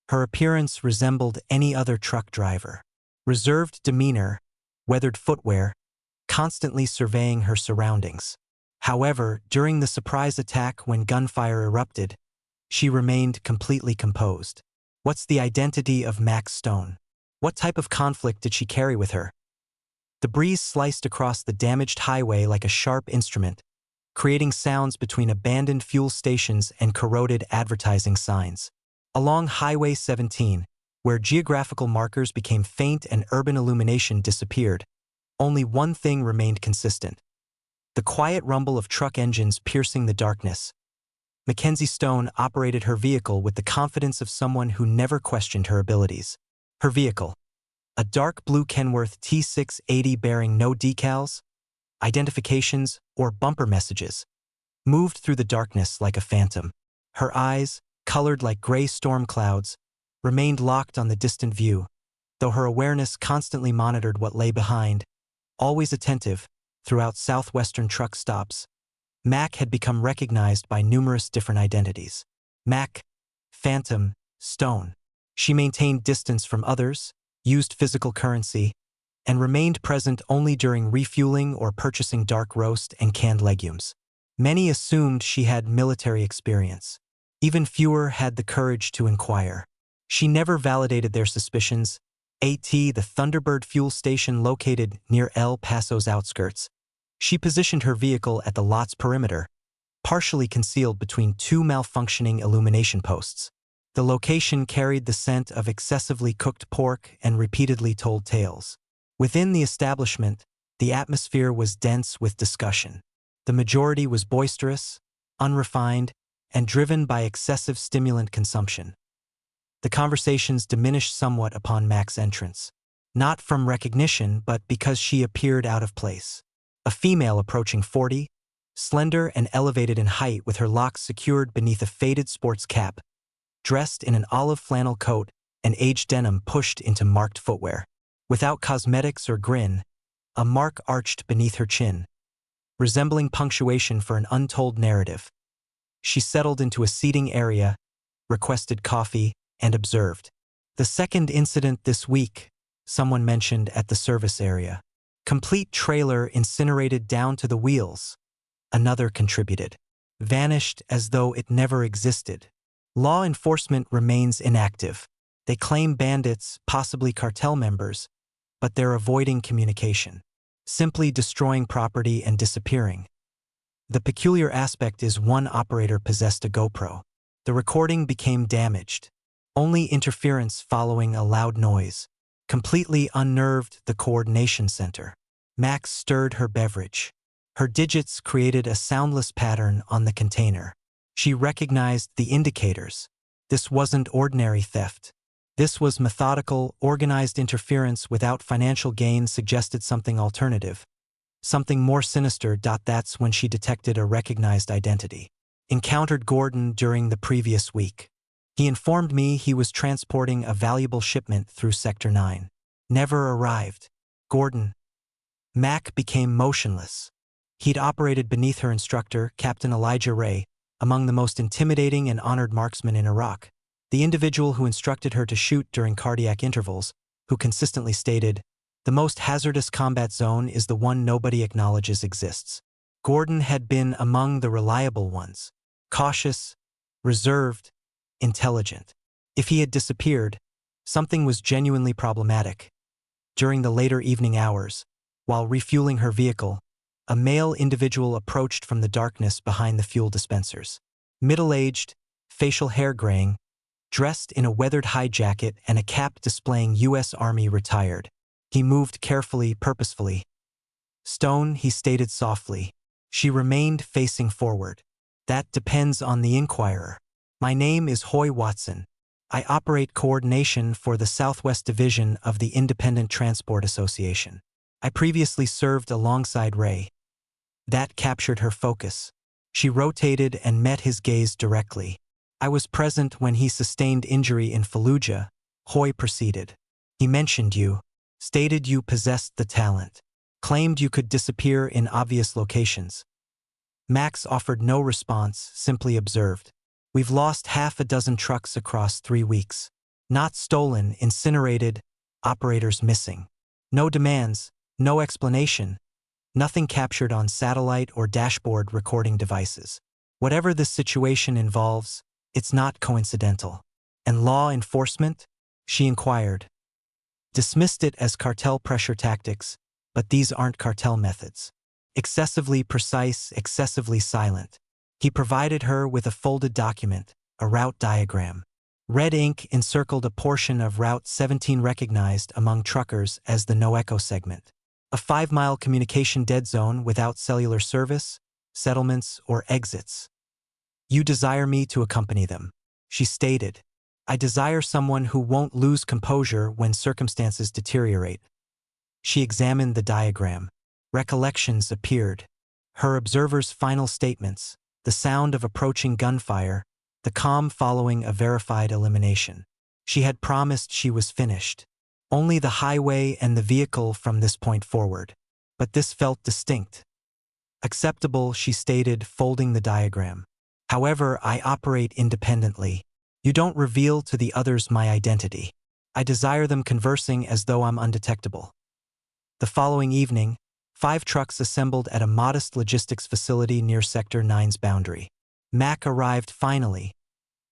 Her appearance resembled any other truck driver. Reserved demeanor, weathered footwear, constantly surveying her surroundings. However, during the surprise attack when gunfire erupted, she remained completely composed. What's the identity of Max Stone? What type of conflict did she carry with her? The breeze sliced across the damaged highway like a sharp instrument, creating sounds between abandoned fuel stations and corroded advertising signs. Along Highway 17, where geographical markers became faint and urban illumination disappeared, only one thing remained consistent: the quiet rumble of truck engines piercing the darkness. Mackenzie Stone operated her vehicle with the confidence of someone who never questioned her abilities. Her vehicle, a dark blue Kenworth T680 bearing no decals, identifications, or bumper messages, moved through the darkness like a phantom. Her eyes, colored like gray storm clouds, remained locked on the distant view, though her awareness constantly monitored what lay behind. Always attentive, throughout southwestern truck stops, Mac had become recognized by numerous different identities. Mac, Phantom, Stone. She maintained distance from others, used physical currency, and remained present only during refueling or purchasing dark roast and canned legumes. Many assumed she had military experience. Even fewer had the courage to inquire. She never validated their suspicions. The Thunderbird fuel station located near El Paso's outskirts. She positioned her vehicle at the lot's perimeter, partially concealed between two malfunctioning illumination posts. The location carried the scent of excessively cooked pork and repeatedly told tales. Within the establishment, the atmosphere was dense with discussion. The majority was boisterous, unrefined, and driven by excessive stimulant consumption. The conversations diminished somewhat upon Mac's entrance, not from recognition but because she appeared out of place. A female approaching 40, slender and elevated in height with her locks secured beneath a faded sports cap, dressed in an olive flannel coat and aged denim pushed into marked footwear. Without cosmetics or grin, a mark arched beneath her chin, resembling punctuation for an untold narrative. She settled into a seating area, requested coffee, and observed. The second incident this week, someone mentioned at the service area. Complete trailer incinerated down to the wheels, another contributed. Vanished as though it never existed. Law enforcement remains inactive. They claim bandits, possibly cartel members, but they're avoiding communication, simply destroying property and disappearing. The peculiar aspect is one operator possessed a GoPro. The recording became damaged. Only interference following a loud noise completely unnerved the coordination center. Max stirred her beverage. Her digits created a soundless pattern on the container. She recognized the indicators. This wasn't ordinary theft. This was methodical, organized interference without financial gain suggested something alternative. Something more sinister. That's when she detected a recognized identity. Encountered Gordon during the previous week. He informed me he was transporting a valuable shipment through Sector 9. Never arrived. Gordon. Mac became motionless. He'd operated beneath her instructor, Captain Elijah Ray, among the most intimidating and honored marksmen in Iraq. The individual who instructed her to shoot during cardiac intervals, who consistently stated, "The most hazardous combat zone is the one nobody acknowledges exists." Gordon had been among the reliable ones. Cautious, reserved, intelligent. If he had disappeared, something was genuinely problematic. During the later evening hours, while refueling her vehicle, a male individual approached from the darkness behind the fuel dispensers. Middle-aged, facial hair graying, dressed in a weathered high jacket and a cap displaying U.S. Army retired. He moved carefully, purposefully. "Stone," he stated softly. She remained facing forward. "That depends on the inquirer. My name is Hoy Watson. I operate coordination for the Southwest Division of the Independent Transport Association. I previously served alongside Ray." That captured her focus. She rotated and met his gaze directly. "I was present when he sustained injury in Fallujah," Hoy proceeded. "He mentioned you, stated you possessed the talent, claimed you could disappear in obvious locations." Max offered no response, simply observed. "We've lost half a dozen trucks across 3 weeks. Not stolen, incinerated, operators missing. No demands, no explanation, nothing captured on satellite or dashboard recording devices. Whatever this situation involves, it's not coincidental. And law enforcement? She inquired. Dismissed it as cartel pressure tactics, but these aren't cartel methods. Excessively precise, excessively silent. He provided her with a folded document, a route diagram. Red ink encircled a portion of Route 17 recognized among truckers as the no-echo segment. A 5-mile communication dead zone without cellular service, settlements, or exits. You desire me to accompany them, she stated. I desire someone who won't lose composure when circumstances deteriorate. She examined the diagram. Recollections appeared. Her observer's final statements, the sound of approaching gunfire, the calm following a verified elimination. She had promised she was finished. Only the highway and the vehicle from this point forward. But this felt distinct. Acceptable, she stated, folding the diagram. However, I operate independently. You don't reveal to the others my identity. I desire them conversing as though I'm undetectable. The following evening, 5 trucks assembled at a modest logistics facility near Sector 9's boundary. Mac arrived finally,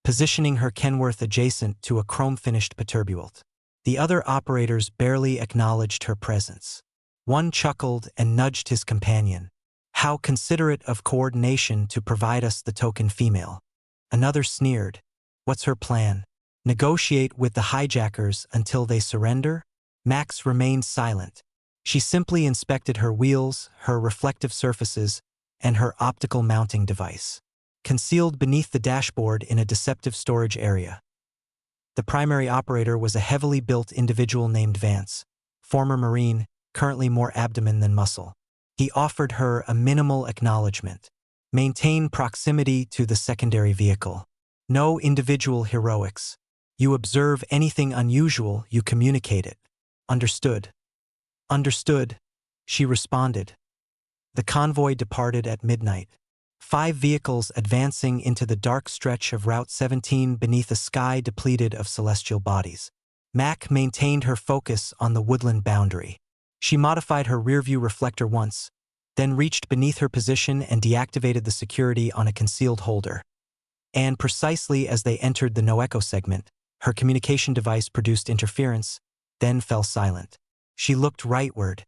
positioning her Kenworth adjacent to a chrome-finished Peterbilt. The other operators barely acknowledged her presence. One chuckled and nudged his companion. How considerate of coordination to provide us the token female. Another sneered. What's her plan? Negotiate with the hijackers until they surrender? Max remained silent. She simply inspected her wheels, her reflective surfaces, and her optical mounting device, concealed beneath the dashboard in a deceptive storage area. The primary operator was a heavily built individual named Vance, former Marine, currently more abdomen than muscle. He offered her a minimal acknowledgement. Maintain proximity to the secondary vehicle. No individual heroics. You observe anything unusual, you communicate it. Understood. Understood, she responded. The convoy departed at midnight. 5 vehicles advancing into the dark stretch of Route 17 beneath a sky depleted of celestial bodies. Mac maintained her focus on the woodland boundary. She modified her rearview reflector once, then reached beneath her position and deactivated the security on a concealed holder. And precisely as they entered the no-echo segment, her communication device produced interference, then fell silent. She looked rightward.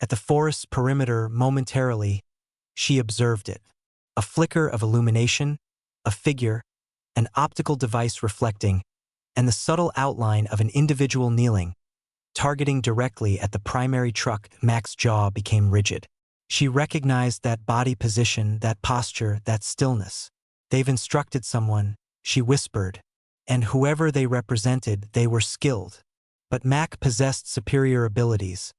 At the forest's perimeter momentarily, she observed it. A flicker of illumination, a figure, an optical device reflecting, and the subtle outline of an individual kneeling, targeting directly at the primary truck. Mac's jaw became rigid. She recognized that body position, that posture, that stillness. They've instructed someone, she whispered, and whoever they represented, they were skilled. But Mac possessed superior abilities.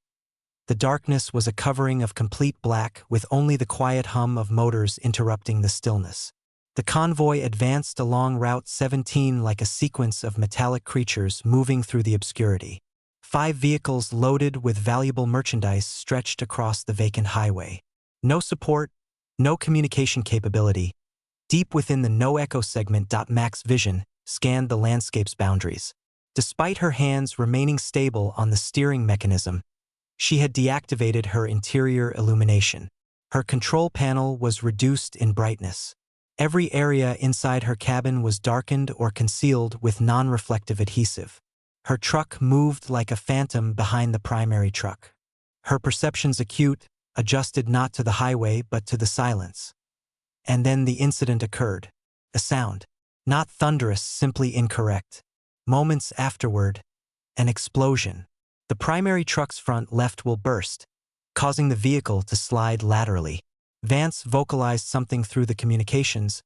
The darkness was a covering of complete black with only the quiet hum of motors interrupting the stillness. The convoy advanced along Route 17 like a sequence of metallic creatures moving through the obscurity. 5 vehicles loaded with valuable merchandise stretched across the vacant highway. No support, no communication capability. Deep within the no-echo segment, Mac's vision scanned the landscape's boundaries. Despite her hands remaining stable on the steering mechanism, she had deactivated her interior illumination. Her control panel was reduced in brightness. Every area inside her cabin was darkened or concealed with non-reflective adhesive. Her truck moved like a phantom behind the primary truck. Her perceptions acute, adjusted not to the highway but to the silence. And then the incident occurred. A sound. Not thunderous, simply incorrect. Moments afterward, an explosion. The primary truck's front left wheel burst, causing the vehicle to slide laterally. Vance vocalized something through the communications,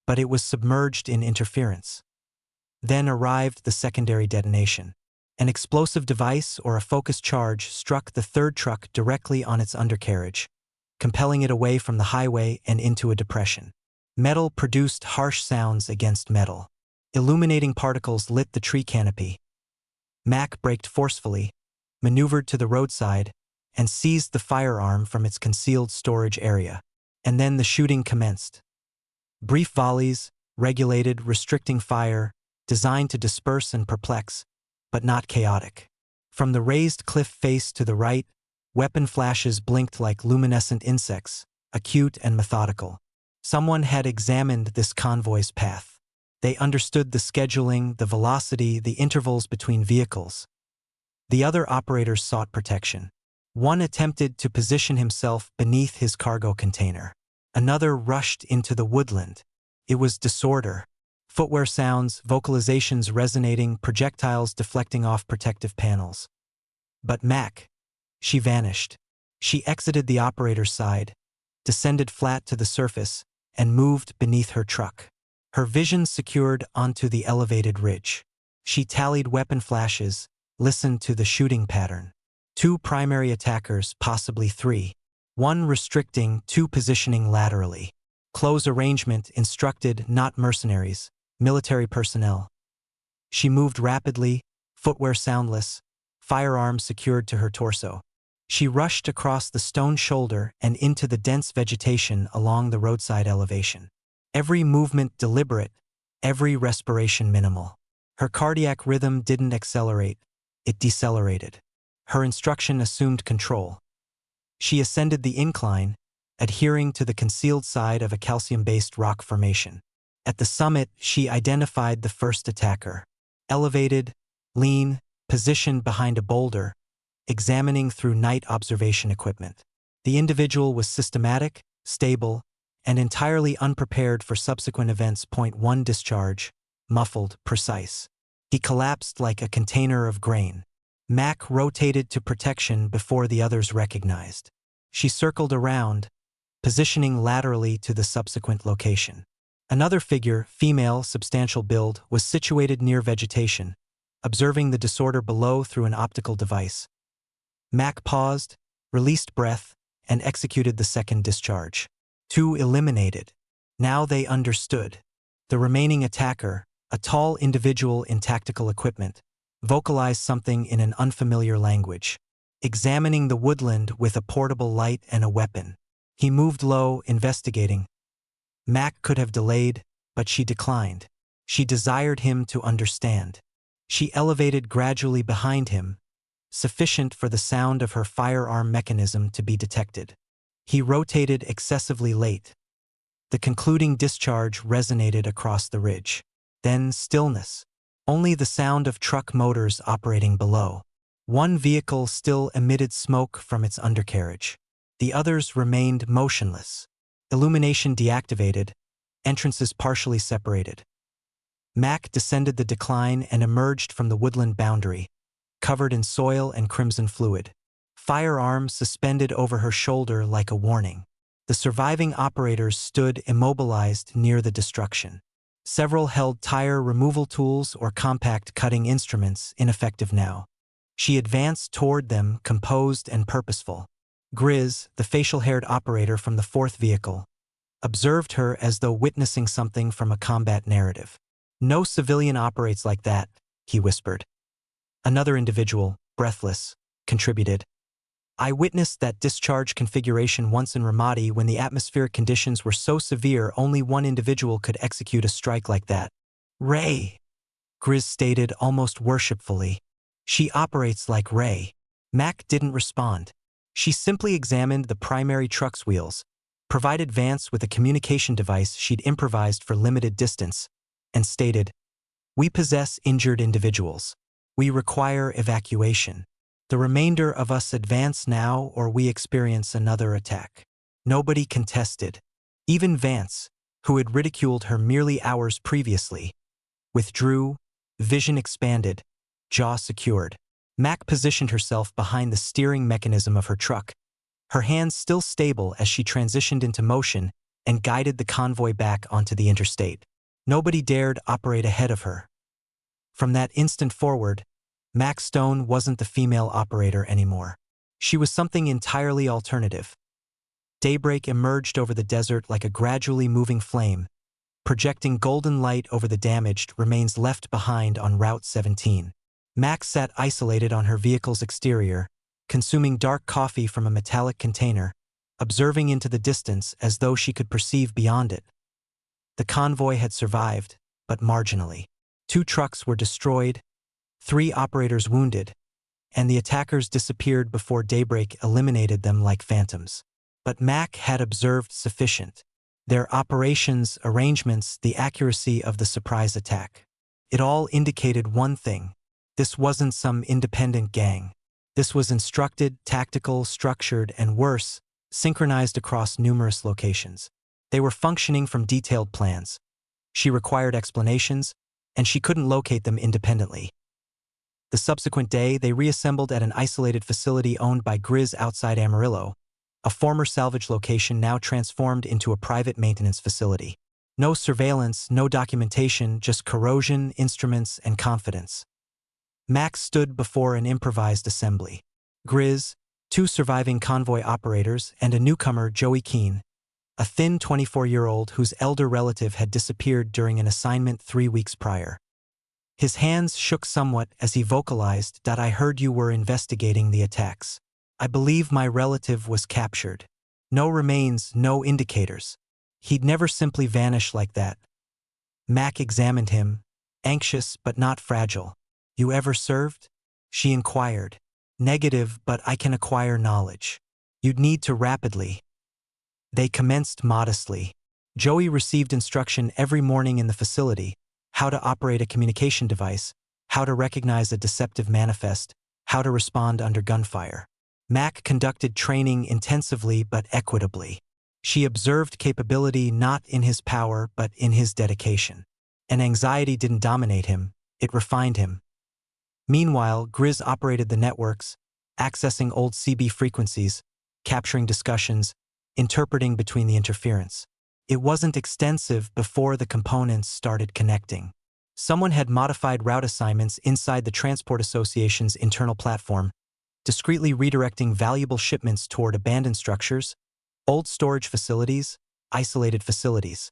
but it was submerged in interference. Then arrived the secondary detonation. An explosive device or a focused charge struck the third truck directly on its undercarriage, compelling it away from the highway and into a depression. Metal produced harsh sounds against metal. Illuminating particles lit the tree canopy. Mac braked forcefully, maneuvered to the roadside, and seized the firearm from its concealed storage area. And then the shooting commenced. Brief volleys, regulated, restricting fire, designed to disperse and perplex, but not chaotic. From the raised cliff face to the right, weapon flashes blinked like luminescent insects, acute and methodical. Someone had examined this convoy's path. They understood the scheduling, the velocity, the intervals between vehicles. The other operators sought protection. One attempted to position himself beneath his cargo container. Another rushed into the woodland. It was disorder. Footwear sounds, vocalizations resonating, projectiles deflecting off protective panels. But Mac, she vanished. She exited the operator's side, descended flat to the surface, and moved beneath her truck. Her vision secured onto the elevated ridge. She tallied weapon flashes, listened to the shooting pattern. 2 primary attackers, possibly 3. 1 restricting, 2 positioning laterally. Close arrangement instructed not mercenaries, military personnel. She moved rapidly, footwear soundless, firearm secured to her torso. She rushed across the stone shoulder and into the dense vegetation along the roadside elevation. Every movement deliberate, every respiration minimal. Her cardiac rhythm didn't accelerate, it decelerated. Her instruction assumed control. She ascended the incline, adhering to the concealed side of a calcium-based rock formation. At the summit, she identified the first attacker. Elevated, lean, positioned behind a boulder, examining through night observation equipment. The individual was systematic, stable, and entirely unprepared for subsequent events. Point 1 discharge, muffled, precise. He collapsed like a container of grain. Mac rotated to protection before the others recognized. She circled around, positioning laterally to the subsequent location. Another figure, female, substantial build, was situated near vegetation, observing the disorder below through an optical device. Mac paused, released breath, and executed the second discharge. 2 eliminated. Now they understood. The remaining attacker, a tall individual in tactical equipment, vocalized something in an unfamiliar language. Examining the woodland with a portable light and a weapon. He moved low, investigating. Mac could have delayed, but she declined. She desired him to understand. She elevated gradually behind him, sufficient for the sound of her firearm mechanism to be detected. He rotated excessively late. The concluding discharge resonated across the ridge. Then stillness. Only the sound of truck motors operating below. 1 vehicle still emitted smoke from its undercarriage. The others remained motionless. Illumination deactivated, entrances partially separated. Mac descended the decline and emerged from the woodland boundary, covered in soil and crimson fluid. Firearm suspended over her shoulder like a warning. The surviving operators stood immobilized near the destruction. Several held tire removal tools or compact cutting instruments, ineffective now. She advanced toward them, composed and purposeful. Grizz, the facial-haired operator from the 4th vehicle, observed her as though witnessing something from a combat narrative. "No civilian operates like that," he whispered. Another individual, breathless, contributed. "I witnessed that discharge configuration once in Ramadi when the atmospheric conditions were so severe only 1 individual could execute a strike like that." "Ray," Grizz stated almost worshipfully. "She operates like Ray." Mac didn't respond. She simply examined the primary truck's wheels, provided Vance with a communication device she'd improvised for limited distance, and stated, "We possess injured individuals. We require evacuation. The remainder of us advance now or we experience another attack." Nobody contested. Even Vance, who had ridiculed her merely hours previously, withdrew, vision expanded, jaw secured. Mac positioned herself behind the steering mechanism of her truck, her hands still stable as she transitioned into motion and guided the convoy back onto the interstate. Nobody dared operate ahead of her. From that instant forward, Mac Stone wasn't the female operator anymore. She was something entirely alternative. Daybreak emerged over the desert like a gradually moving flame, projecting golden light over the damaged remains left behind on Route 17. Mac sat isolated on her vehicle's exterior, consuming dark coffee from a metallic container, observing into the distance as though she could perceive beyond it. The convoy had survived, but marginally. 2 trucks were destroyed, 3 operators wounded, and the attackers disappeared before daybreak eliminated them like phantoms. But Mac had observed sufficient. Their operations, arrangements, the accuracy of the surprise attack. It all indicated one thing. This wasn't some independent gang. This was instructed, tactical, structured, and worse, synchronized across numerous locations. They were functioning from detailed plans. She required explanations, and she couldn't locate them independently. The subsequent day, they reassembled at an isolated facility owned by Grizz outside Amarillo, a former salvage location now transformed into a private maintenance facility. No surveillance, no documentation, just corrosion, instruments, and confidence. Max stood before an improvised assembly. Grizz, 2 surviving convoy operators, and a newcomer, Joey Keene, a thin 24-year-old whose elder relative had disappeared during an assignment 3 weeks prior. His hands shook somewhat as he vocalized that I heard you were investigating the attacks. I believe my relative was captured. No remains, no indicators. He'd never simply vanish like that. Mac examined him, anxious but not fragile. You ever served? She inquired. Negative, but I can acquire knowledge. You'd need to rapidly. They commenced modestly. Joey received instruction every morning in the facility, how to operate a communication device, how to recognize a deceptive manifest, how to respond under gunfire. Mac conducted training intensively but equitably. She observed capability not in his power but in his dedication. And anxiety didn't dominate him, it refined him. Meanwhile, Grizz operated the networks, accessing old CB frequencies, capturing discussions, interpreting between the interference. It wasn't extensive before the components started connecting. Someone had modified route assignments inside the Transport Association's internal platform, discreetly redirecting valuable shipments toward abandoned structures, old storage facilities, isolated facilities.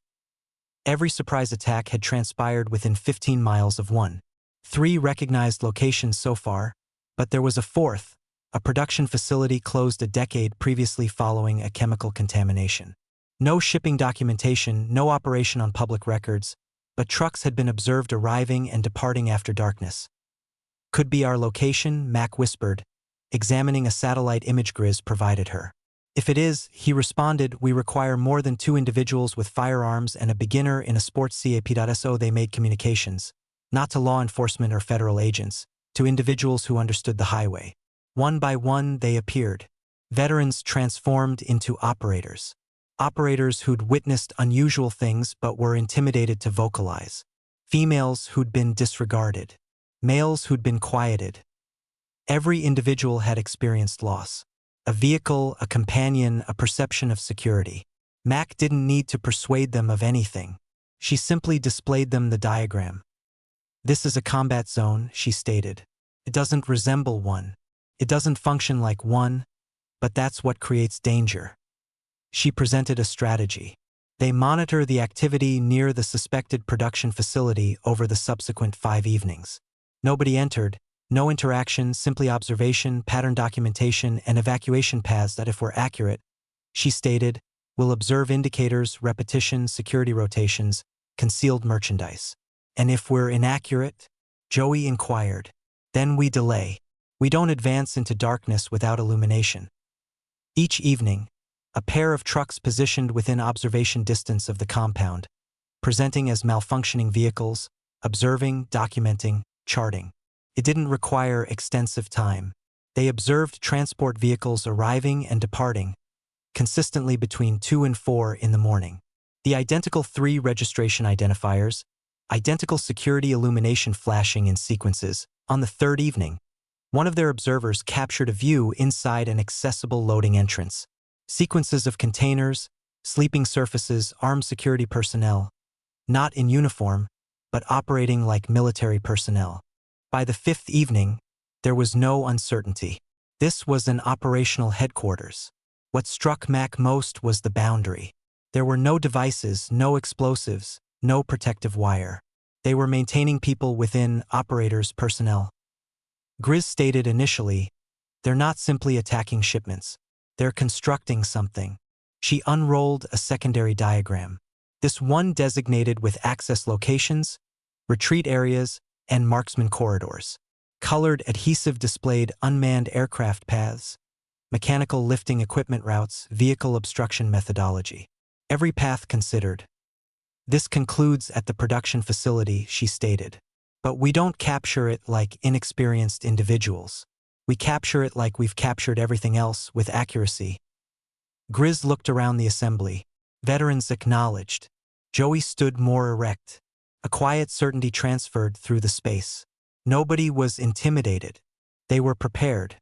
Every surprise attack had transpired within 15 miles of one. 3 recognized locations so far, but there was a 4th, a production facility closed a decade previously following a chemical contamination. No shipping documentation, no operation on public records, but trucks had been observed arriving and departing after darkness. Could be our location, Mac whispered, examining a satellite image Grizz provided her. If it is, he responded, we require more than 2 individuals with firearms and a beginner in a sports CAP.SO. They made communications, not to law enforcement or federal agents, to individuals who understood the highway. One by one, they appeared. Veterans transformed into operators. Operators who'd witnessed unusual things but were intimidated to vocalize. Females who'd been disregarded. Males who'd been quieted. Every individual had experienced loss. A vehicle, a companion, a perception of security. Mac didn't need to persuade them of anything. She simply displayed them the diagram. This is a combat zone, she stated. It doesn't resemble one. It doesn't function like one, but that's what creates danger. She presented a strategy. They monitor the activity near the suspected production facility over the subsequent 5 evenings. Nobody entered, no interaction, simply observation, pattern documentation, and evacuation paths that, if we're accurate, she stated, will observe indicators, repetition, security rotations, concealed merchandise. And if we're inaccurate? Joey inquired. Then we delay. We don't advance into darkness without illumination. Each evening, a pair of trucks positioned within observation distance of the compound, presenting as malfunctioning vehicles, observing, documenting, charting. It didn't require extensive time. They observed transport vehicles arriving and departing, consistently between 2 and 4 in the morning. The identical 3 registration identifiers, identical security illumination flashing in sequences. On the 3rd evening, one of their observers captured a view inside an accessible loading entrance. Sequences of containers, sleeping surfaces, armed security personnel, not in uniform, but operating like military personnel. By the 5th evening, there was no uncertainty. This was an operational headquarters. What struck Mac most was the boundary. There were no devices, no explosives, no protective wire. They were maintaining people within operators' personnel. Grizz stated initially, they're not simply attacking shipments. They're constructing something. She unrolled a secondary diagram. This one designated with access locations, retreat areas, and marksman corridors. Colored adhesive displayed unmanned aircraft paths, mechanical lifting equipment routes, vehicle obstruction methodology. Every path considered. This concludes at the production facility, she stated. But we don't capture it like inexperienced individuals. We capture it like we've captured everything else, with accuracy. Grizz looked around the assembly. Veterans acknowledged. Joey stood more erect. A quiet certainty transferred through the space. Nobody was intimidated. They were prepared.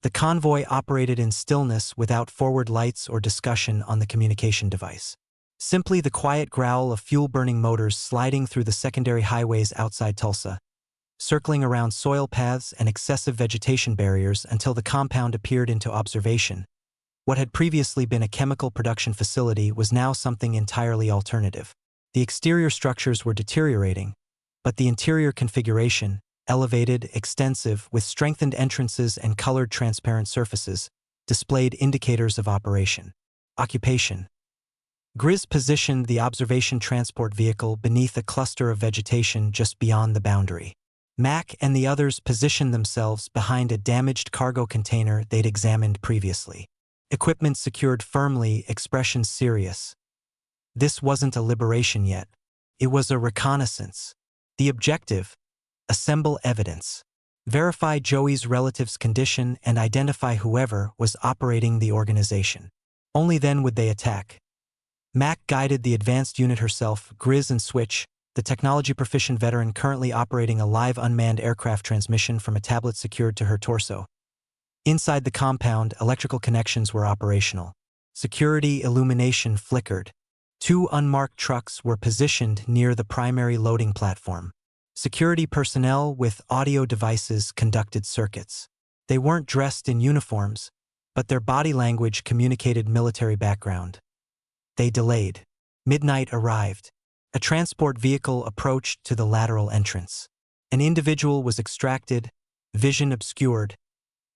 The convoy operated in stillness without forward lights or discussion on the communication device. Simply the quiet growl of fuel-burning motors sliding through the secondary highways outside Tulsa, circling around soil paths and excessive vegetation barriers until the compound appeared into observation. What had previously been a chemical production facility was now something entirely alternative. The exterior structures were deteriorating, but the interior configuration, elevated, extensive, with strengthened entrances and colored transparent surfaces, displayed indicators of operation. Occupation. Grizz positioned the observation transport vehicle beneath a cluster of vegetation just beyond the boundary. Mac and the others positioned themselves behind a damaged cargo container they'd examined previously. Equipment secured firmly, expressions serious. This wasn't a liberation yet. It was a reconnaissance. The objective: assemble evidence. Verify Joey's relative's condition and identify whoever was operating the organization. Only then would they attack. Mac guided the advanced unit herself, Grizz and Switch, the technology-proficient veteran currently operating a live unmanned aircraft transmission from a tablet secured to her torso. Inside the compound, electrical connections were operational. Security illumination flickered. 2 unmarked trucks were positioned near the primary loading platform. Security personnel with audio devices conducted circuits. They weren't dressed in uniforms, but their body language communicated military background. They delayed. Midnight arrived. A transport vehicle approached to the lateral entrance. An individual was extracted, vision obscured,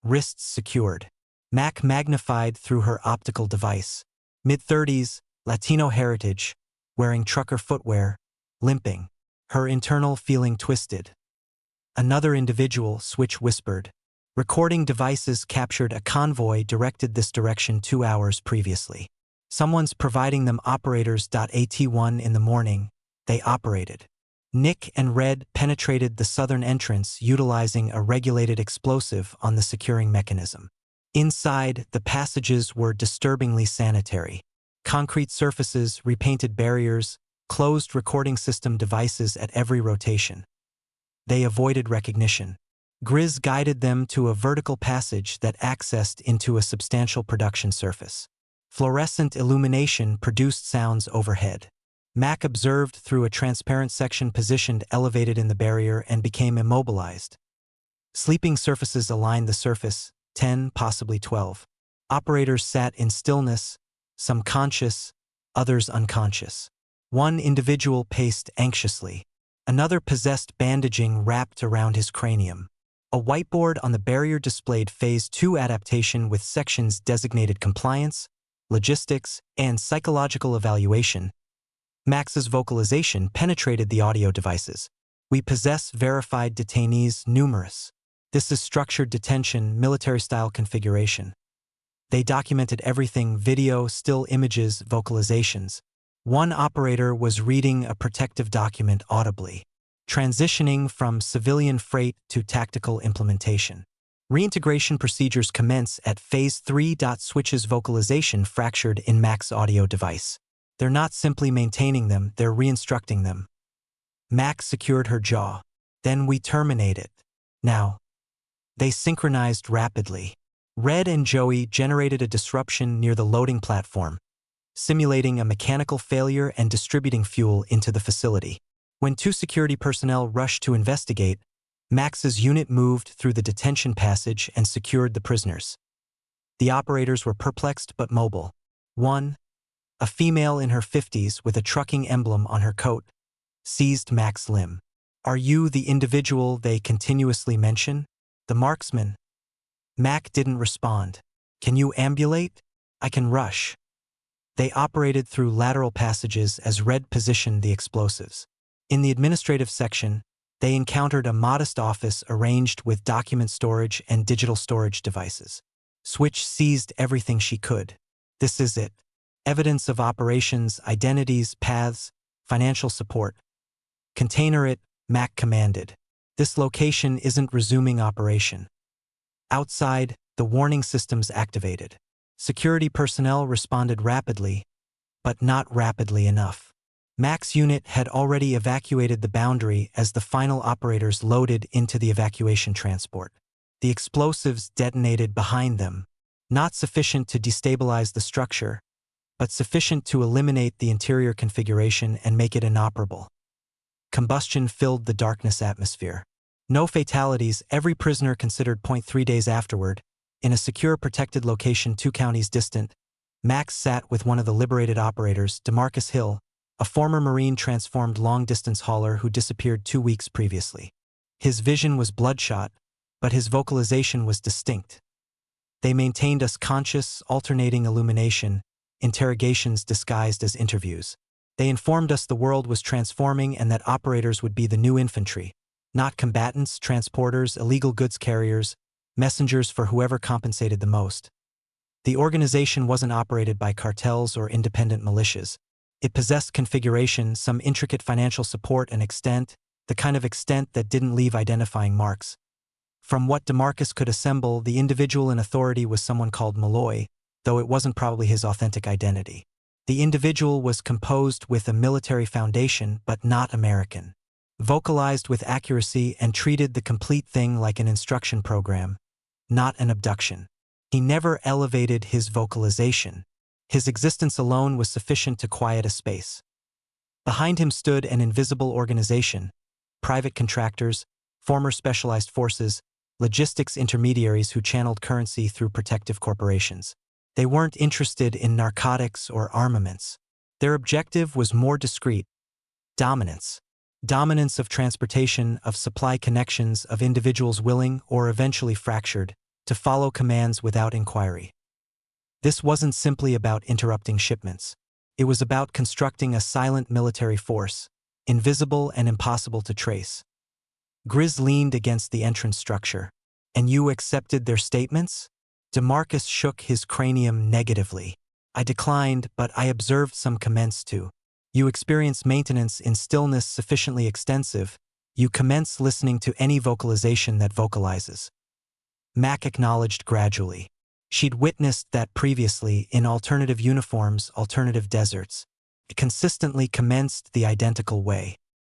wrists secured. Mac magnified through her optical device. Mid-30s, Latino heritage, wearing trucker footwear, limping, her internal feeling twisted. Another individual, Switch whispered. Recording devices captured a convoy directed this direction 2 hours previously. Someone's providing them operators. At 1 in the morning, they operated. Nick and Red penetrated the southern entrance utilizing a regulated explosive on the securing mechanism. Inside, the passages were disturbingly sanitary. Concrete surfaces, repainted barriers, closed recording system devices at every rotation. They avoided recognition. Grizz guided them to a vertical passage that accessed into a substantial production surface. Fluorescent illumination produced sounds overhead. Mac observed through a transparent section positioned elevated in the barrier and became immobilized. Sleeping surfaces aligned the surface, 10, possibly 12. Operators sat in stillness, some conscious, others unconscious. One individual paced anxiously. Another possessed bandaging wrapped around his cranium. A whiteboard on the barrier displayed Phase 2 adaptation with sections designated compliance, logistics, and psychological evaluation. Max's vocalization penetrated the audio devices. We possess verified detainees numerous. This is structured detention, military-style configuration. They documented everything: video, still images, vocalizations. One operator was reading a protective document audibly, transitioning from civilian freight to tactical implementation. Reintegration procedures commence at Phase 3. Switch's vocalization fractured in Mac's audio device. They're not simply maintaining them, they're reinstructing them. Mac secured her jaw. Then we terminate it. Now. They synchronized rapidly. Red and Joey generated a disruption near the loading platform, simulating a mechanical failure and distributing fuel into the facility. When 2 security personnel rushed to investigate, Max's unit moved through the detention passage and secured the prisoners. The operators were perplexed but mobile. One, a female in her 50s with a trucking emblem on her coat, seized Mac's limb. Are you the individual they continuously mention? The marksman? Mac didn't respond. Can you ambulate? I can rush. They operated through lateral passages as Red positioned the explosives. In the administrative section, they encountered a modest office arranged with document storage and digital storage devices. Switch seized everything she could. This is it. Evidence of operations, identities, paths, financial support. Container it, Mac commanded. This location isn't resuming operation. Outside, the warning systems activated. Security personnel responded rapidly, but not rapidly enough. Mac's unit had already evacuated the boundary as the final operators loaded into the evacuation transport. The explosives detonated behind them, not sufficient to destabilize the structure, but sufficient to eliminate the interior configuration and make it inoperable. Combustion filled the darkness atmosphere. No fatalities, every prisoner considered. 3 days afterward, in a secure protected location 2 counties distant, Max sat with one of the liberated operators, DeMarcus Hill, a former Marine transformed long-distance hauler who disappeared 2 weeks previously. His vision was bloodshot, but his vocalization was distinct. They maintained us conscious, alternating illumination, interrogations disguised as interviews. They informed us the world was transforming and that operators would be the new infantry, not combatants, transporters, illegal goods carriers, messengers for whoever compensated the most. The organization wasn't operated by cartels or independent militias. It possessed configuration, some intricate financial support and extent, the kind of extent that didn't leave identifying marks. From what DeMarcus could assemble, the individual in authority was someone called Malloy, though it wasn't probably his authentic identity. The individual was composed with a military foundation, but not American. Vocalized with accuracy and treated the complete thing like an instruction program, not an abduction. He never elevated his vocalization. His existence alone was sufficient to quiet a space. Behind him stood an invisible organization, private contractors, former specialized forces, logistics intermediaries who channeled currency through protective corporations. They weren't interested in narcotics or armaments. Their objective was more discreet: dominance. Dominance of transportation, of supply connections, of individuals willing, or eventually fractured, to follow commands without inquiry. This wasn't simply about interrupting shipments. It was about constructing a silent military force, invisible and impossible to trace. Grizz leaned against the entrance structure. "And you accepted their statements?" DeMarcus shook his cranium negatively. "I declined, but I observed some commence to. You experience maintenance in stillness sufficiently extensive. You commence listening to any vocalization that vocalizes." Mac acknowledged gradually. She'd witnessed that previously in alternative uniforms, alternative deserts. It consistently commenced the identical way.